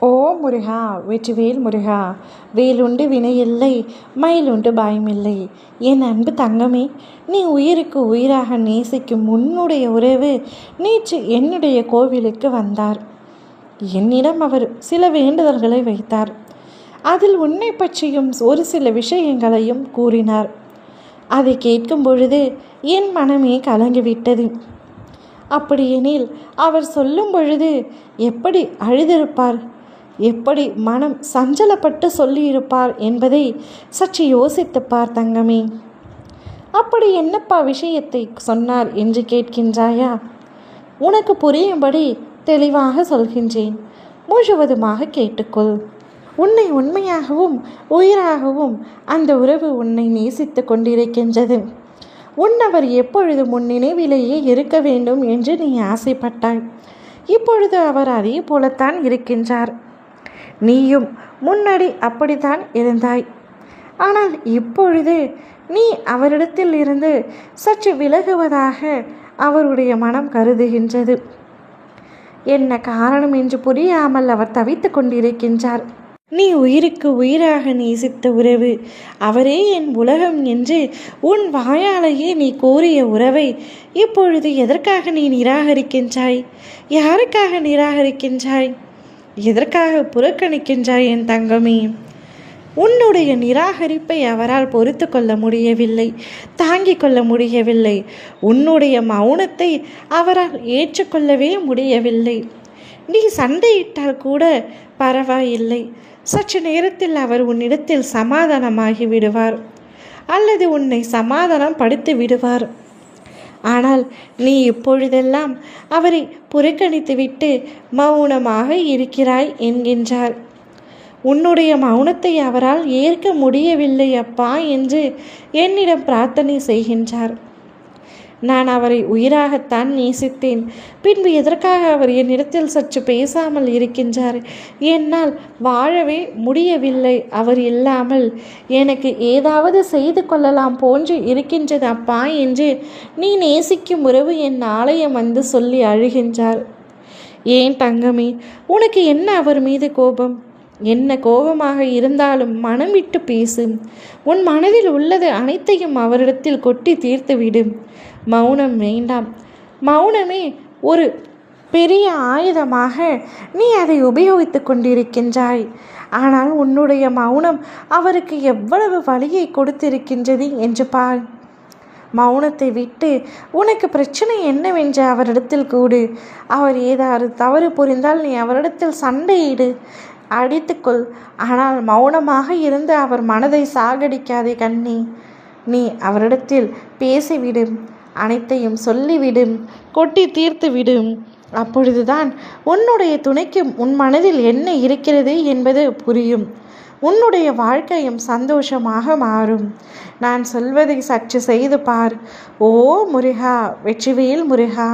ஓ முருகா, வெற்றிவேல் முருகா, வேலுண்டு வினையில்லை, மயிலுண்டு பயமில்லை. என் அன்பு தங்கமே, நீ உயிருக்கு உயிராக நேசிக்கும் உன்னுடைய உறவு நேற்று என்னுடைய கோவிலுக்கு வந்தார். என்னிடம் அவர் சில வேண்டுதல்களை வைத்தார். அதில் உன்னை பற்றியும் ஒரு சில விஷயங்களையும் கூறினார். அதை கேட்கும் பொழுது என் மனமே கலங்கிவிட்டது. அப்படியெனில் அவர் சொல்லும் பொழுது எப்படி அழுதிருப்பார், எப்படி மனம் சஞ்சலப்பட்டு சொல்லியிருப்பார் என்பதை சற்று யோசித்துப்பார் தங்கமே. அப்படி என்னப்பா விஷயத்தை சொன்னார் என்று கேட்கின்றாயா? உனக்கு புரியும்படி தெளிவாக சொல்கின்றேன், முழுவதுமாக கேட்டுக்கொள். உன்னை உண்மையாகவும் உயிராகவும் அந்த உறவு உன்னை நேசித்து கொண்டிருக்கின்றது. உன்னவர் எப்பொழுதும் உன் நினைவிலேயே இருக்க வேண்டும் என்று நீ ஆசைப்பட்டாய். இப்பொழுது அவர் அதே போலத்தான் இருக்கின்றார். நீயும் முன்னாடி அப்படித்தான் இருந்தாய். ஆனால் இப்பொழுது நீ அவரிடத்தில் இருந்து சற்று விலகுவதாக அவருடைய மனம் கருதுகின்றது. என்ன காரணம் என்று புரியாமல் அவர் தவித்து கொண்டிருக்கின்றார். நீ உயிருக்கு உயிராக நேசித்த உறவு, அவரே என் உலகம் என்று உன் வாயாலேயே நீ கூறிய உறவை இப்பொழுது எதற்காக நீ நிராகரிக்கின்றாய்? யாருக்காக நிராகரிக்கின்றாய்? எதற்காக புறக்கணிக்கின்றாய் என் தங்கமே? உன்னுடைய நிராகரிப்பை அவரால் பொறுத்து கொள்ள முடியவில்லை, தாங்கிக் கொள்ள முடியவில்லை. உன்னுடைய மௌனத்தை அவரால் ஏற்றுக்கொள்ளவே முடியவில்லை. நீ சண்டையிட்டால் கூட பரவாயில்லை, சற்று நேரத்தில் அவர் உன்னிடத்தில் சமாதானமாகி விடுவார், அல்லது உன்னை சமாதானம் படுத்தி விடுவார். ஆனால் நீ இப்பொழுதெல்லாம் அவரை புறக்கணித்துவிட்டு மௌனமாக இருக்கிறாய் என்கின்றார். உன்னுடைய மௌனத்தை அவரால் ஏற்க முடியவில்லை அப்பா என்று என்னிடம் பிரார்த்தனை செய்கின்றார். நான் அவரை உயிராகத்தான் நேசித்தேன். பின்பு எதற்காக அவர் என்னிடத்தில் சற்று பேசாமல் இருக்கின்றார்? என்னால் வாழவே முடியவில்லை. அவர் இல்லாமல் எனக்கு ஏதாவது செய்து கொள்ளலாம் போன்று இருக்கின்றது அப்பா என்று நீ நேசிக்கும் உறவு என் ஆலயம் வந்து சொல்லி அழுகின்றார். ஏன் தங்கமே, உனக்கு என்ன அவர் மீது கோபம்? என்ன கோபமாக இருந்தாலும் மனம் விட்டு பேசு. உன் மனதில் உள்ளது அனைத்தையும் அவரிடத்தில் கொட்டி தீர்த்துவிடும். மௌனம் வேண்டாம். மௌனமே ஒரு பெரிய ஆயுதமாக நீ அதை உபயோகித்து கொண்டிருக்கின்றாய். ஆனால் உன்னுடைய மௌனம் அவருக்கு எவ்வளவு வலியை கொடுத்திருக்கின்றது என்று பார். மௌனத்தை விட்டு உனக்கு பிரச்சனை என்னவென்று அவரிடத்தில் கூடு. அவர் ஏதாவது தவறு புரிந்தால் நீ அவரிடத்தில் சண்டையிடு, அடித்துக்கொள். ஆனால் மௌனமாக இருந்து அவர் மனதை சாகடிக்காதே கண்ணி. நீ அவரிடத்தில் பேசிவிடும், அனைத்தையும் சொல்லிவிடும், கொட்டி தீர்த்து விடும். அப்பொழுதுதான் உன்னுடைய துணைக்கு உன் மனதில் என்ன இருக்கிறது என்பது புரியும். உன்னுடைய வாழ்க்கையும் சந்தோஷமாக மாறும். நான் சொல்வதை சற்று செய்து பார். ஓ முருகா, வெற்றிவேல் முருகா.